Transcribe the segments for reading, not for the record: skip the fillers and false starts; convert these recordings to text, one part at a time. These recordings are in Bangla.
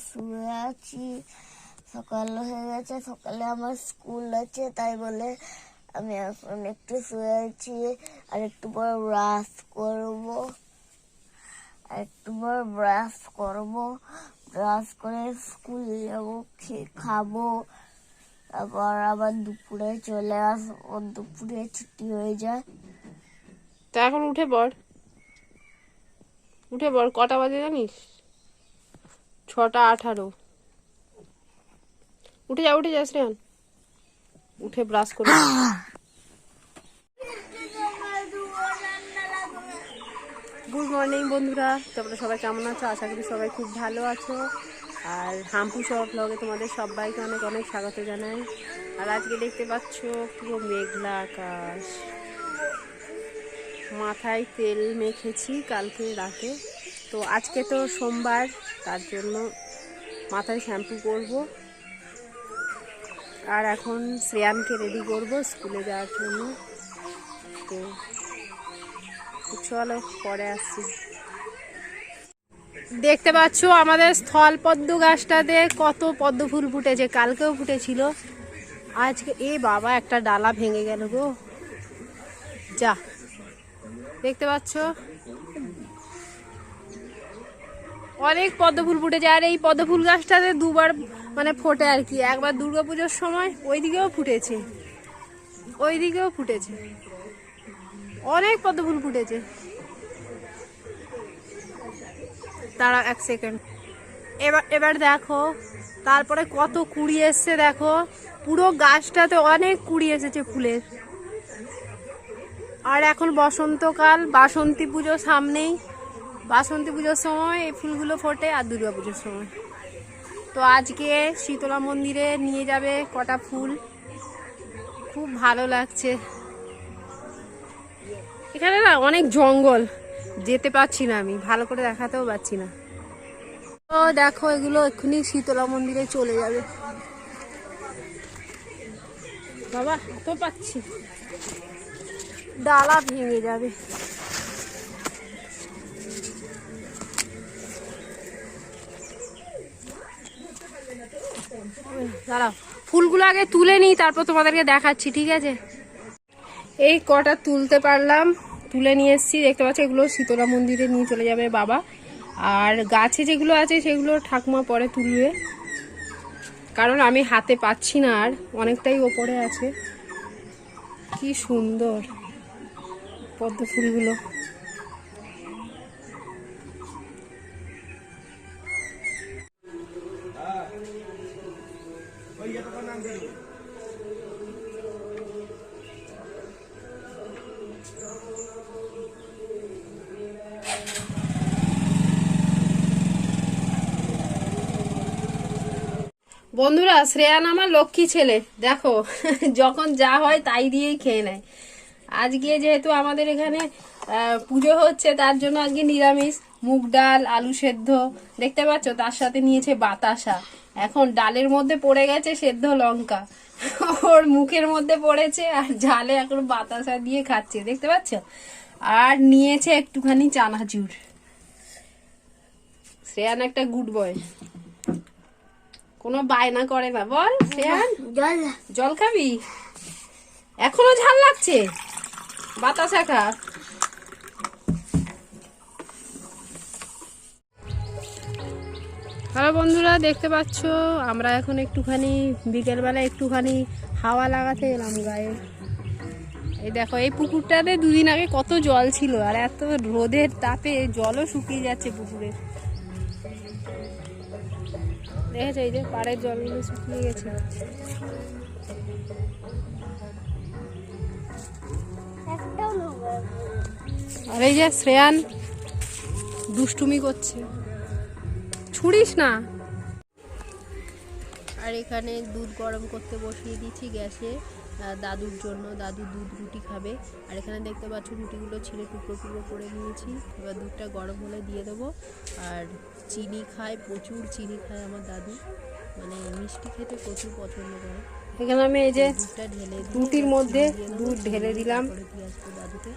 শুয়ে আছি। সকাল হয়ে গেছে, সকালে আমার স্কুল আছে, তাই বলে আমি এখন একটু শুয়ে আছি। আর একটু পর ব্রাশ করবো, ব্রাশ করে স্কুল যাবো, খাবো, তারপর আবার দুপুরে চলে আসবো। দুপুরে ছুটি হয়ে যায়। তা এখন উঠে পড়, কটা বাজে জানিস? 6:18। উঠে যা শ্রেয়ান, উঠে ব্রাশ করে। গুড মর্নিং বন্ধুরা, তোমরা সবাই কেমন আছো? আশা করি সবাই খুব ভালো আছো। আর হাম্পু সব ব্লগে তোমাদের সবাইকে অনেক অনেক স্বাগত জানাই। আর আজকে দেখতে পাচ্ছ পুরো মেঘলা আকাশ। মাথায় তেল মেখেছি কালকে রাতে, তো আজকে তো সোমবার, তার জন্য মাথায় শ্যাম্পু করব। আর এখন শ্রেয়ানকে রেডি করব স্কুলে যাওয়ার জন্য। তো চলো পরে আসছি। দেখতে পাচ্ছ আমাদের স্থল পদ্ম গাছটাতে কত পদ্ম ফুল ফুটেছে, কালকেও ফুটেছিল, আজকে এ বাবা একটা ডালা ভেঙে গেল গো। যা দেখতে পাচ্ছ অনেক পদ্ম ফুল ফুটেছে। আর এই পদ্ম ফুল গাছটাতে দুবার মানে ফোটে আর কি, একবার দুর্গাপুজোর সময় ওইদিকেও ফুটেছে, ওইদিকেও ফুটেছে, অনেক পদ্ম ফুল ফুটেছে। দাঁড়া এক সেকেন্ড, এবার দেখো তারপরে কত কুড়ি এসছে, দেখো পুরো গাছটাতে অনেক কুড়ি এসেছে ফুলের। আর এখন বসন্তকাল, বাসন্তী পুজো সামনেই, বাসন্তী পুজোর সময় এই ফুলগুলো ফোটে, আর দুর্গা পুজোর সময়। তো আজকে শীতলা মন্দিরে নিয়ে যাবে কটা ফুল, খুব ভালো লাগছে। এখানে না অনেক জঙ্গল, যেতে পারছি না, আমি ভালো করে দেখাতেও পারছি না। তো দেখো এগুলো এক্ষুনি শীতলা মন্দিরে চলে যাবে। বাবা তো পাচ্ছি, ডালা ভেঙে যাবে। দাঁড়াও, ফুলগুলো আগে তুলে নিই, তারপর তোমাদেরকে দেখাচ্ছি, ঠিক আছে? এই কটা তুলতে পারলাম, তুলে নিয়ে এসেছি। দেখতে পাচ্ছি এগুলো শীতলা মন্দিরে নিয়ে চলে যাবে বাবা। আর গাছে যেগুলো আছে সেগুলো ঠাকুমা পরে তুলবে, কারণ আমি হাতে পাচ্ছি না, আর অনেকটাই ওপরে আছে। কি সুন্দর পদ্ম ফুলগুলো। বন্ধুরা, শ্রেয়ান আমার লক্ষ্মী ছেলে, দেখো যখন যা হয় তাই দিয়েই খেয়ে নেয়। আজকে যেহেতু আমাদের এখানে পুজো হচ্ছে, তার জন্য আজকে নিরামিষ, মুগ ডাল, আলু সেদ্ধ, দেখতে পাচ্ছ, তার সাথে নিয়েছে বাতাসা। এখন ডালের মধ্যে পড়ে গেছে সেদ্ধ লঙ্কা, ওর মুখের মধ্যে পড়েছে, আর ঝালে এখন বাতাসা দিয়ে খাচ্ছে, দেখতে পাচ্ছ। আর নিয়েছে একটুখানি চানাচুর। শ্রেয়ান একটা গুড বয়, কোনো বায়না করে না। বল শ্রেয়ান, জল খাবি? এখনো ঝাল লাগছে, বাতাসা খা। হ্যালো বন্ধুরা, দেখতে পাচ্ছ আমরা এখন একটুখানি বিকেলবেলা একটুখানি হাওয়া লাগাতে এলাম গায়ে। এই দেখো এই পুকুরটাতে দুদিন আগে কত জল ছিল, আর এত রোদের তাপে জলও শুকিয়ে যাচ্ছে পুকুরের। দেখেছো এই যে পাড়ের জলগুলো শুকিয়ে গেছে। আর এই যে শ্রেয়ান দুষ্টুমি করছে, ছুড়িস না। আর এখানে দুধ গরম করতে বসিয়ে দিচ্ছি গ্যাসে দাদুর জন্য, দাদু দুধ রুটি খাবে। আর এখানে দেখতে পাচ্ছ রুটিগুলো ছিঁড়ে টুকরো টুকরো করে নিয়েছি, এবার দুধটা গরম হলে দিয়ে দেবো। আর চিনি খায়, প্রচুর চিনি খায় আমার দাদু, মানে মিষ্টি খেতে প্রচুর পছন্দ করে। এখানে আমি এই যে রুটির মধ্যে দুধ ঢেলে দিলাম দাদুকে।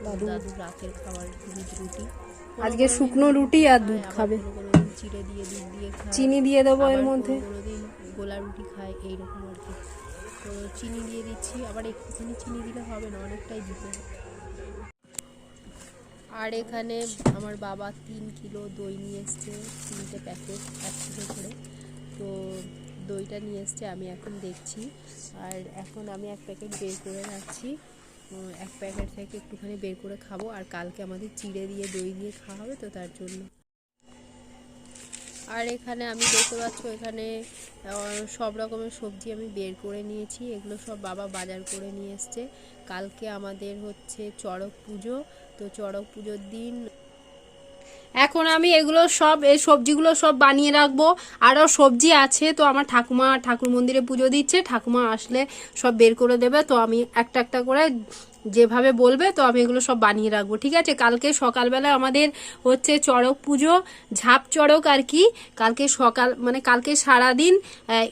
দাদু রাতের খাবার রুটি, আজকে শুকনো রুটি আর দুধ খাবে। চিড়ে দিয়ে দুধ দিয়ে খায়, চিনি দিয়ে দেবো এর আবার মধ্যে। কোনোদিন গোলা রুটি খায়, এইরকম আর কি। তো চিনি দিয়ে দিচ্ছি, আবার একটুখানি চিনি দিলে হবে না, অনেকটাই দিতে হবে। আর এখানে আমার বাবা 3 কিলো দই নিয়ে এসছে, 3টে প্যাকেট 1 কিলো করে। তো দইটা নিয়ে এসছে, আমি এখন দেখছি। আর এখন আমি 1 প্যাকেট বের করে রাখছি, 1 প্যাকেট থেকে একটুখানি বের করে খাবো। আর কালকে আমাদের চিড়ে দিয়ে দই দিয়ে খাওয়া হবে, তো তার জন্য। আর এখানে আমি দেখতে পাচ্ছ, এখানে সব রকমের সবজি আমি বের করে নিয়েছি। এগুলো সব বাবা বাজার করে নিয়ে এসছে। কালকে আমাদের হচ্ছে চড়ক পুজো, তো চড়ক পুজোর দিন এখন আমি এগুলো সব, এই সবজিগুলো সব বানিয়ে রাখবো। আরও সবজি আছে, তো আমার ঠাকুমা ঠাকুর মন্দিরে পুজো দিচ্ছে, ঠাকুমা আসলে সব বের করে দেবে। তো আমি একটা একটা করে যেভাবে বলবে, তো আমি এগুলো সব বানিয়ে রাখবো, ঠিক আছে। কালকে সকালবেলা আমাদের হচ্ছে চড়ক পুজো, ঝাপ চড়ক আর কি। কালকে সকাল মানে কালকে সারাদিন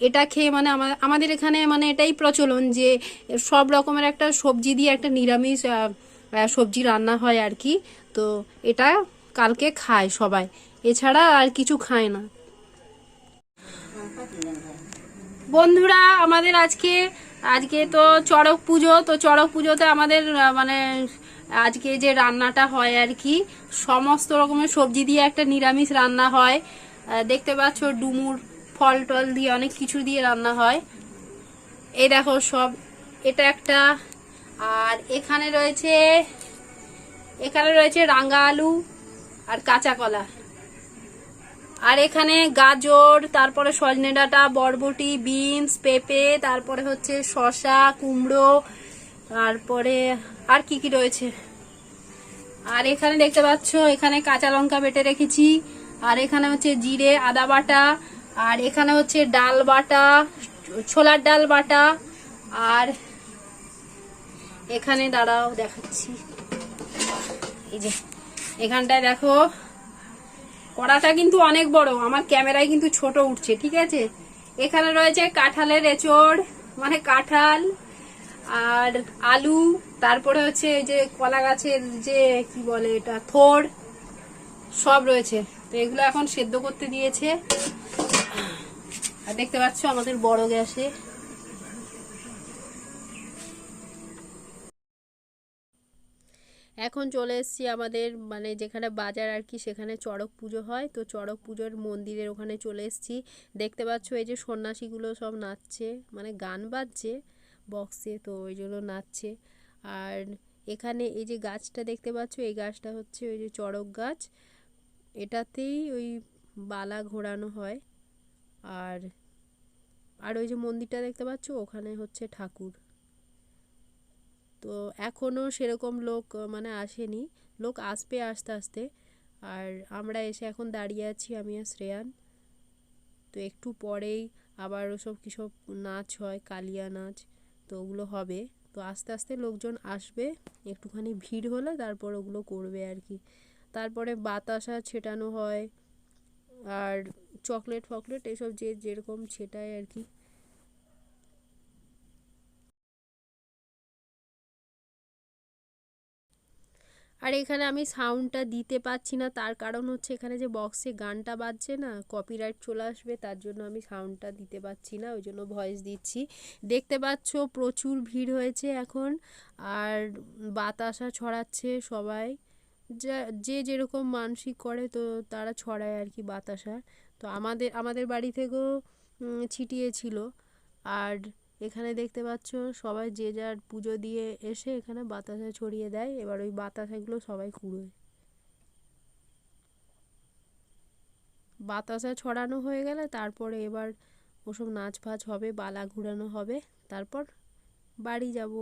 এটা খেয়ে মানে আমাদের এখানে মানে এটাই প্রচলন যে সব রকমের একটা সবজি দিয়ে একটা নিরামিষ সবজি রান্না হয় আর কি। তো এটা কালকে খায় সবাই, এছাড়া আর কিছু খায় না। বন্ধুরা, আমাদের আজকে তো চড়ক পুজো, তো চড়ক পুজোতে আমাদের মানে আজকে যে রান্নাটা হয় আর কি, সমস্ত রকমের সবজি দিয়ে একটা নিরামিষ রান্না হয়। দেখতে পাচ্ছ ডুমুর ফল টল দিয়ে অনেক কিছু দিয়ে রান্না হয়। এই দেখো সব, এটা একটা। আর এখানে রয়েছে রাঙা আলু আর কাঁচা কলা। আর এখানে গাজর, তারপরে সজনে ডাঁটা, বরবটি, বিনস, পেঁপে, তারপরে হচ্ছে শসা, কুমড়ো, তারপরে আর কি কি রয়েছে। আর এখানে দেখতে পাচ্ছ, এখানে কাঁচা লঙ্কা বেটে রেখেছি। আর এখানে হচ্ছে জিরে আদা বাটা। আর এখানে হচ্ছে ডাল বাটা, ছোলার ডাল বাটা। আর এখানে দাঁড়াও দেখাচ্ছি, এই যে এখানটায় দেখো, কড়াটা কিন্তু অনেক বড়, আমার ক্যামেরায় কিন্তু ছোট উঠছে, ঠিক আছে। এখানে রয়েছে কাঁঠালের এঁচড়, মানে কাঁঠাল, আর আলু, তারপরে হচ্ছে এই যে কলা গাছের যে কি বলে এটা, থোড়, সব রয়েছে। তো এগুলো এখন সেদ্ধ করতে দিয়েছে। আর দেখতে পাচ্ছ আমাদের বড় গ্যাসে। এখন চলে এসেছি আমাদের মানে যেখানে বাজার আর কি, সেখানে চড়ক পুজো হয়। তো চড়ক পুজোর মন্দিরের ওখানে চলে এসেছি। দেখতে পাচ্ছ এই যে সন্ন্যাসীগুলো সব নাচছে, মানে গান বাজছে বক্সে, তো ওই জন্য নাচছে। আর এখানে এই যে গাছটা দেখতে পাচ্ছ, এই গাছটা হচ্ছে ওই যে চড়ক গাছ, এটাতেই ওই বালা ঘোরানো হয়। আর আর ওই যে মন্দিরটা দেখতে পাচ্ছ, ওখানে হচ্ছে ঠাকুর। তো এখনও সেরকম লোক মানে আসেনি, লোক আসবে আস্তে আস্তে। আর আমরা এসে এখন দাঁড়িয়ে আছি, আমি আর শ্রেয়ান। তো একটু পরেই আবার ওসব কিসব নাচ হয়, কালিয়া নাচ, তো ওগুলো হবে। তো আস্তে আস্তে লোকজন আসবে, একটুখানি ভিড় হলে তারপর ওগুলো করবে আর কি। তারপরে বাতাসা ছেটানো হয়, আর চকলেট ফকলেট এসব যে যেরকম ছেটায় আর কি। আর এখানে আমি সাউন্ডটা দিতে পাচ্ছি না, তার কারণ হচ্ছে এখানে যে বক্সে গানটা বাজছে না, কপিরাইট চলে আসবে, তার জন্য আমি সাউন্ডটা দিতে পাচ্ছি না, ওই জন্য ভয়েস দিচ্ছি। দেখতে পাচ্ছ প্রচুর ভিড় হয়েছে এখন, আর বাতাসা ছড়াচ্ছে সবাই, যে যেরকম মানসিক করে তো তারা ছড়ায় আর কি বাতাসা। তো আমাদের বাড়ি থেকেও ছিটিয়েছিল। আর এখানে দেখতে পাচ্ছ সবাই যে যার পুজো দিয়ে এসে এখানে বাতাসা ছড়িয়ে দেয়, এবার ওই বাতাসাগুলো সবাই কুড়োয়। বাতাসা ছড়ানো হয়ে গেলে তারপরে এবার ওসব নাচ ফাচ হবে, বালা ঘুরানো হবে, তারপর বাড়ি যাব।